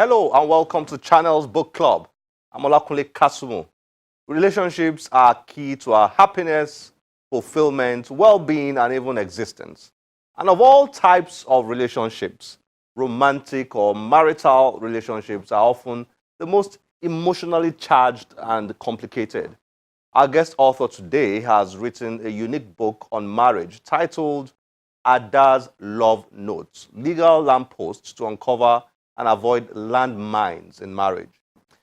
Hello and welcome to Channel's Book Club. I'm Olakunle Kasumu. Relationships are key to our happiness, fulfillment, well-being, and even existence. And of all types of relationships, romantic or marital relationships are often the most emotionally charged and complicated. Our guest author today has written a unique book on marriage titled Ada's Love Notes, Legal Lampposts to Uncover and Avoid Landmines in Marriage.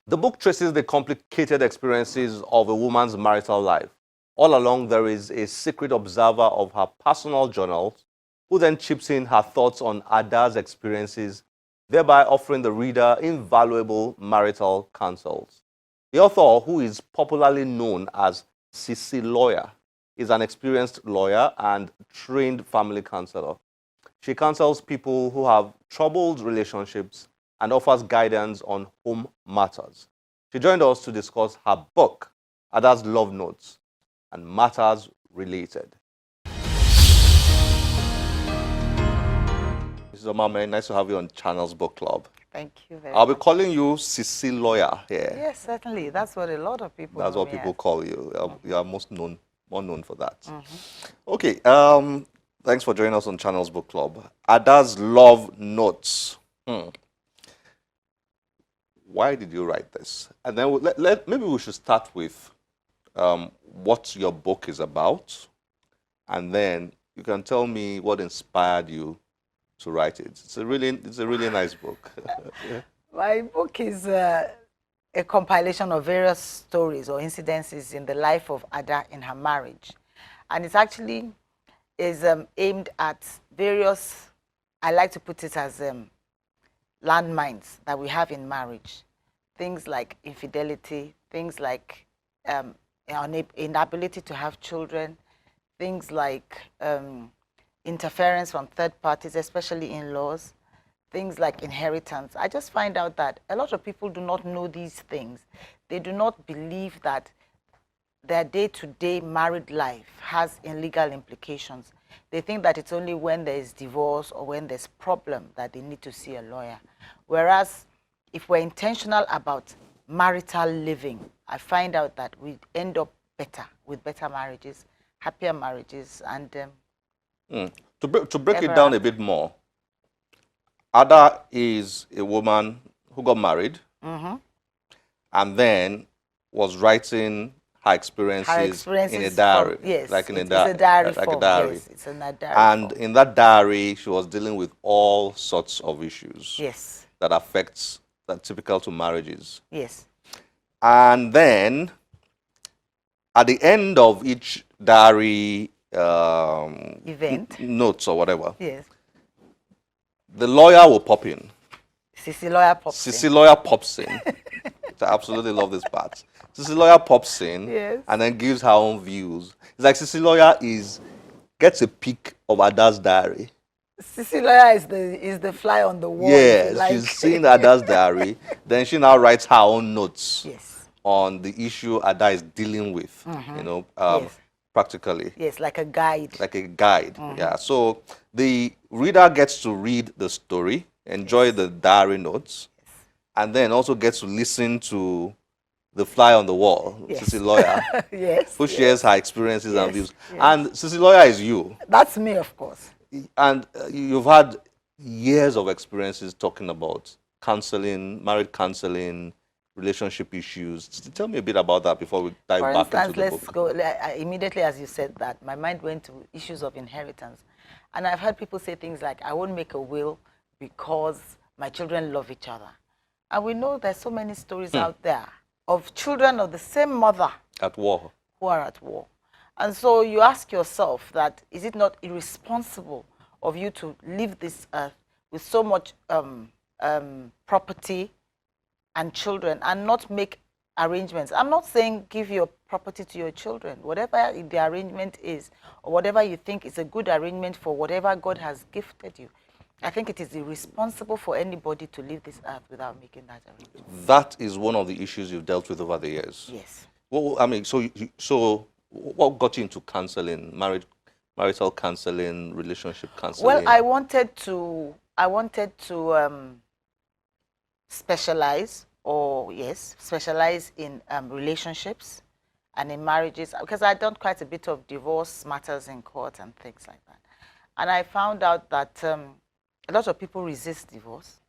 The book traces the complicated experiences of a woman's marital life. All along, there is a secret observer of her personal journals who then chips in her thoughts on Ada's experiences, thereby offering the reader invaluable marital counsels. The author, who is popularly known as Sisi Lawyer, is an experienced lawyer and trained family counselor. She counsels people who have troubled relationships and offers guidance on home matters. She joined us to discuss her book, Ada's Love Notes, and matters related. Mrs. Omame, nice to have you on Channel's Book Club. Thank you very I'll much. be calling you Sisi Lawyer here. Yes, certainly. That's what a lot of people That's know what me people as. call you. You are more known for that. Mm-hmm. Okay, thanks for joining us on Channel's Book Club. Ada's Love Notes. Why did you write this? And then maybe we should start with what your book is about, and then you can tell me what inspired you to write it. It's a really nice book. Yeah. My book is a compilation of various stories or incidences in the life of Ada in her marriage. And it actually is aimed at various, I like to put it as landmines that we have in marriage. Things like infidelity, things like inability to have children, things like interference from third parties, especially in-laws, things like inheritance. I just find out that a lot of people do not know these things. They do not believe that their day-to-day married life has legal implications. They think that it's only when there is divorce or when there's problem that they need to see a lawyer. Whereas if we're intentional about marital living, I find out that we end up better with better marriages, happier marriages, and To break it down a bit more, Ada is a woman who got married and then was writing her experiences in a diary. Yes, like in it's a diary like form. a diary. Yes, it's a diary And form. in that diary, she was dealing with all sorts of issues Yes. that are typical to marriages. Yes. And then at the end of each diary event, notes or whatever, yes, the lawyer will pop in. Sisi Lawyer pops in. Sisi Lawyer pops in. I absolutely love this part. Sisi Lawyer pops in, Yes, and then gives her own views. It's like Sisi Lawyer gets a peek of Ada's diary. Sisi Lawyer is the fly on the wall. Yes, like. she's seen Ada's diary. Then she now writes her own notes Yes. on the issue Ada is dealing with. Yes. Practically. Yes, like a guide. Like a guide. Yeah. So the reader gets to read the story, enjoy the diary notes, and then also gets to listen to the fly on the wall, Yes. Sisi Lawyer, Yes. who shares her experiences and views. Yes. And Sisi Lawyer is you. That's me, of course. And you've had years of experiences talking about counseling, married counseling, relationship issues. Tell me a bit about that before we dive For back instance, into the let's book. go, immediately as you said that, my mind went to issues of inheritance. And I've heard people say things like, I won't make a will because my children love each other. And we know there's so many stories out there of children of the same mother At war. who are at war. And so you ask yourself that, is it not irresponsible of you to leave this earth with so much property and children and not make arrangements? I'm not saying give your property to your children. Whatever the arrangement is, or whatever you think is a good arrangement for whatever God has gifted you, I think it is irresponsible for anybody to leave this earth without making that arrangement. That is one of the issues you've dealt with over the years. Yes. Well, I mean, so what got you into counseling, marital counseling, relationship counseling? Well, I wanted to specialize in relationships and in marriages, because I've done quite a bit of divorce matters in court and things like that. And I found out that a lot of people resist divorce.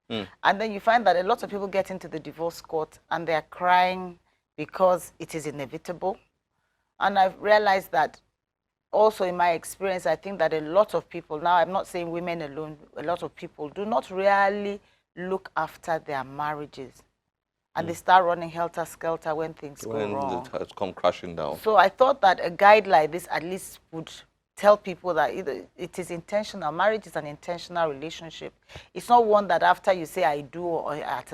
And then you find that a lot of people get into the divorce court and they're crying because it is inevitable. And I've realized that also in my experience, I think that a lot of people, now I'm not saying women alone, a lot of people do not really look after their marriages. And they start running helter-skelter when things go wrong. When it come crashing down. So I thought that a guide like this at least would tell people that it is intentional. Marriage is an intentional relationship. It's not one that after you say I do, or at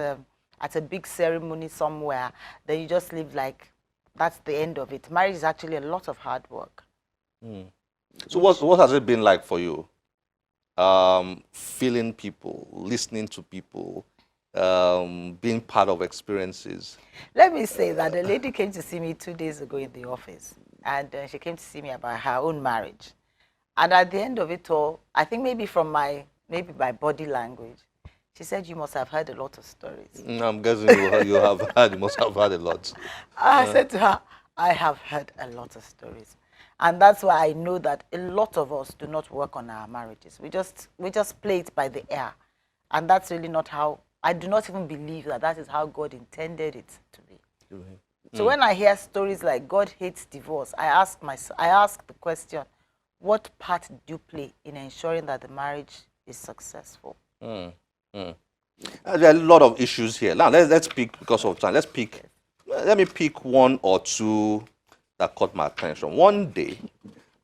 a big ceremony somewhere, then you just live like that's the end of it. Marriage is actually a lot of hard work. So what has it been like for you? Feeling people, listening to people, being part of experiences. Let me say that a lady came to see me 2 days ago in the office, and she came to see me about her own marriage. And at the end of it all, I think maybe from my body language, she said, "You must have heard a lot of stories." I'm guessing you must have heard a lot. I said to her, "I have heard a lot of stories." And that's why I know that a lot of us do not work on our marriages. We just play it by the air. And that's really not how, I do not even believe that that is how God intended it to be. So when I hear stories like God hates divorce, I ask the question, what part did you play in ensuring that the marriage is successful? There are a lot of issues here. Now let's pick, because of time, let me pick one or two that caught my attention. One day,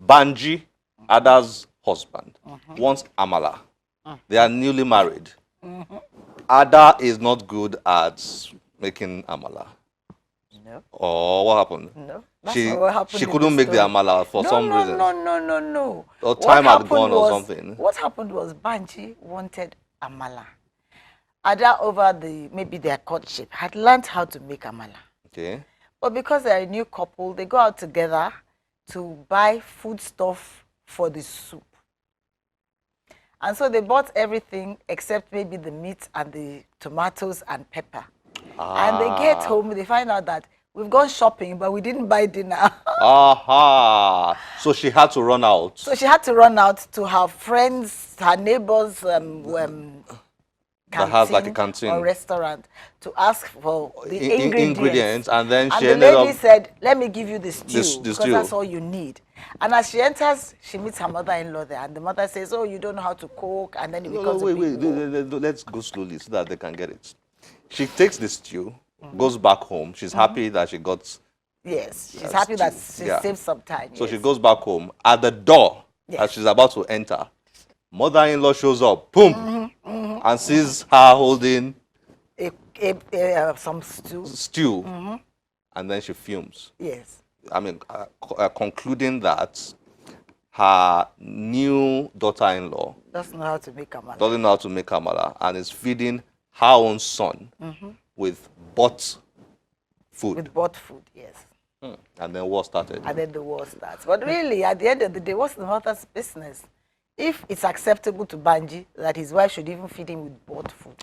Banji, Ada's husband, wants Amala. They are newly married. Ada is not good at making Amala. No. Or what happened? No. That's not what happened. She couldn't make the Amala for some reason. No. Or time had gone or something. What happened was Banji wanted Amala. Ada, over maybe their courtship, had learned how to make Amala. Okay. But because they're a new couple, they go out together to buy food stuff for the soup. And so they bought everything except maybe the meat and the tomatoes and pepper. And they get home, they find out that we've gone shopping, but we didn't buy dinner. So she had to run out. So she had to run out to her friends, her neighbors' that has like a canteen or restaurant to ask for the ingredients. And then the lady said, "Let me give you the stew, because that's all you need." And as she enters, she meets her mother-in-law there, and the mother says, "Oh, you don't know how to cook," and then it becomes wait, let's go slowly so that they can get it. She takes the stew, goes back home. She's happy that she got. Yes, she's happy that she saved some time. So she goes back home. At the door, as she's about to enter, mother-in-law shows up, boom, and sees her holding some stew, and then she fumes. Yes. I mean, concluding that her new daughter-in-law doesn't know how to make amala, and is feeding her own son with bought food. With bought food, yes. And then war started. And then the war starts. But really, at the end of the day, what's the mother's business? If it's acceptable to Banji that his wife should even feed him with bought food,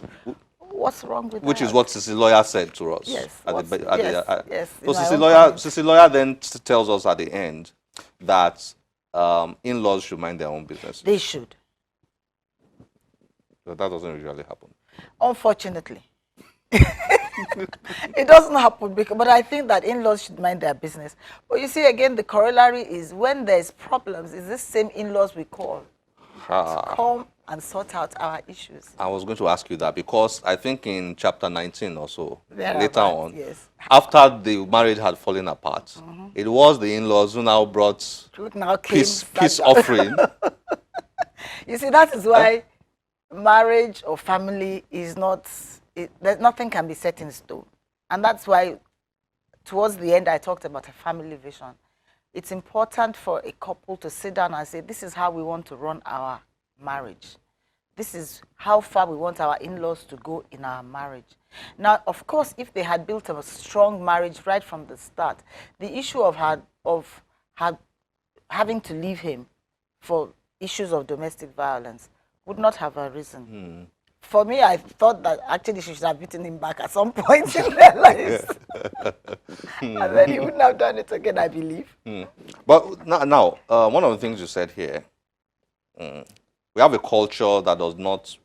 what's wrong with that? Which is what Sisi lawyer said to us. Yes. Yes. So Sisi lawyer then tells us at the end that in-laws should mind their own business. They should. But that doesn't usually happen. Unfortunately. It doesn't happen, but I think that in-laws should mind their business. But you see, again, the corollary is when there's problems, it's this same in-laws we call to come and sort out our issues. I was going to ask you that because I think in chapter 19 or so, later on, after the marriage had fallen apart, it was the in-laws who now brought peace offering. You see, that is why marriage or family is not, nothing can be set in stone. And that's why towards the end I talked about a family vision. It's important for a couple to sit down and say, this is how we want to run our marriage. This is how far we want our in-laws to go in our marriage. Now, of course, if they had built a strong marriage right from the start, the issue of having to leave him for issues of domestic violence would not have arisen. for me, I thought that actually she should have beaten him back at some point in their lives. And then he wouldn't have done it again, I believe. But now one of the things you said here, we have a culture that does not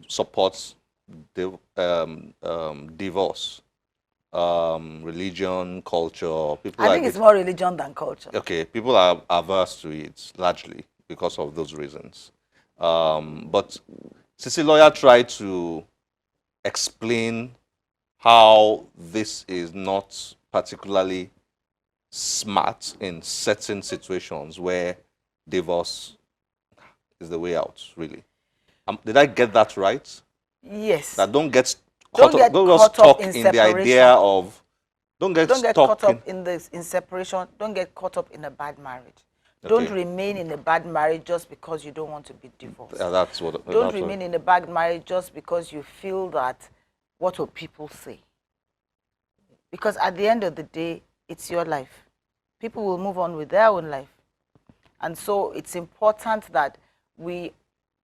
support divorce. Religion, culture, people. I think it's more religion than culture. Okay, people are averse to it largely because of those reasons. But Sisi lawyer tried to explain how this is not particularly smart in certain situations where divorce is the way out, really. Did I get that right? Yes. That don't get Don't caught get stuck in in the idea of don't get caught stuck up in separation. Don't get caught up in a bad marriage. Okay. Don't remain in a bad marriage just because you don't want to be divorced. That's what. Don't remain in a bad marriage just because you feel that what will people say. Because at the end of the day, it's your life. People will move on with their own life. And so it's important that we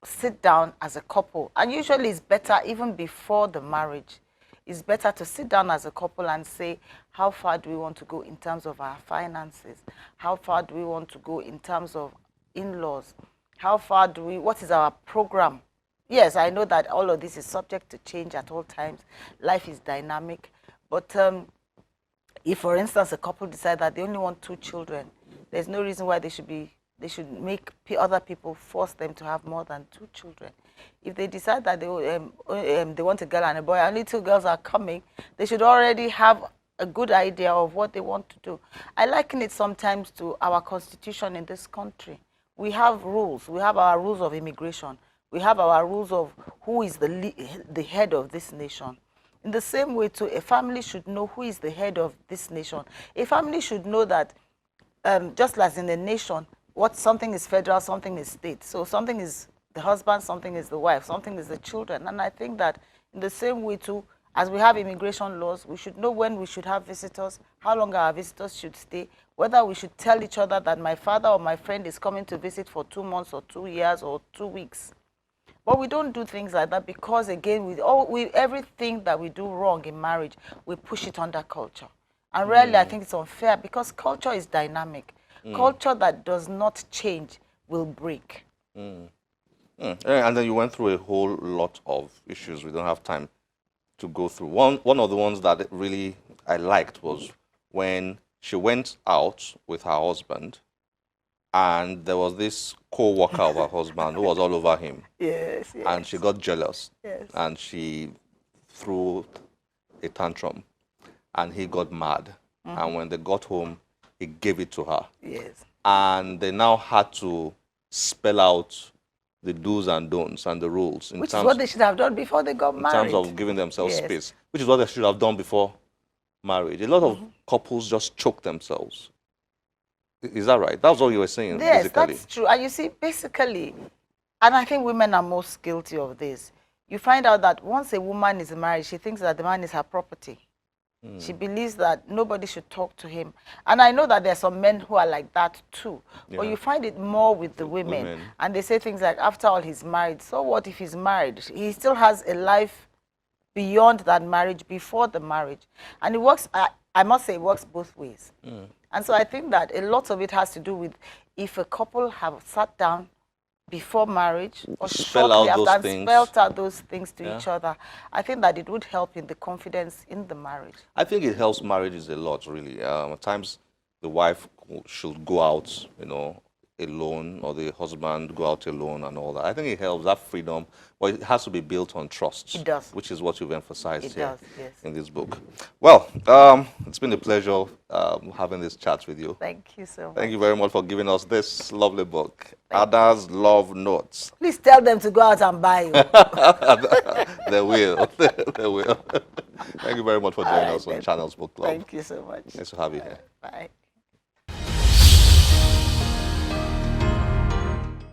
sit down as a couple. And usually it's better even before the marriage. It's better to sit down as a couple and say, how far do we want to go in terms of our finances? How far do we want to go in terms of in-laws? How far do we, what is our program? Yes, I know that all of this is subject to change at all times. Life is dynamic. But if, for instance, a couple decide that they only want 2 children, there's no reason why they should make other people force them to have more than 2 children. If they decide that they want a girl and a boy, only 2 girls are coming, they should already have a good idea of what they want to do. I liken it sometimes to our constitution in this country. We have rules. We have our rules of immigration. We have our rules of who is the head of this nation. In the same way, too, a family should know who is the head of this nation. A family should know that, just as in a nation, something is federal, something is state. So something is the husband, something is the wife, something is the children. And I think that in the same way too, as we have immigration laws, we should know when we should have visitors, how long our visitors should stay, whether we should tell each other that my father or my friend is coming to visit for 2 months or 2 years or 2 weeks. But we don't do things like that because, again, everything that we do wrong in marriage, we push it under culture. And really, I think it's unfair because culture is dynamic. Culture that does not change will break. And then you went through a whole lot of issues. We don't have time to go through. One of the ones that really I liked was when she went out with her husband and there was this co-worker of her husband who was all over him. Yes, yes. And she got jealous. Yes. And she threw a tantrum and he got mad. And when they got home, he gave it to her. Yes. And they now had to spell out the do's and don'ts and the rules. Which is what they should have done before they got married. In terms of giving themselves space, which is what they should have done before marriage. A lot of couples just choke themselves. Is that right? That's what you were saying, yes, basically. That's true. And you see, basically, and I think women are most guilty of this, you find out that once a woman is married, she thinks that the man is her property. She believes that nobody should talk to him. And I know that there are some men who are like that too. Yeah. But you find it more with the women. And they say things like, after all, he's married. So what if he's married? He still has a life beyond that marriage, before the marriage. And it works, I must say, it works both ways. And so I think that a lot of it has to do with if a couple have sat down before marriage or shortly after and spelled out those things to each other, I think that it would help in the confidence in the marriage. I think it helps marriages a lot, really. At times, the wife should go out, alone, or the husband go out alone and all that. I think it helps, that freedom, but it has to be built on trust. It does. Which is what you've emphasized here in this book. Yes. Well, it's been a pleasure having this chat with you. Thank you so much. Thank you very much for giving us this lovely book, Ada's Love Notes. Please tell them to go out and buy you. They will. They will. Thank you very much for joining us on Channels Book Club. Thank you so much. Nice to have you here. Bye.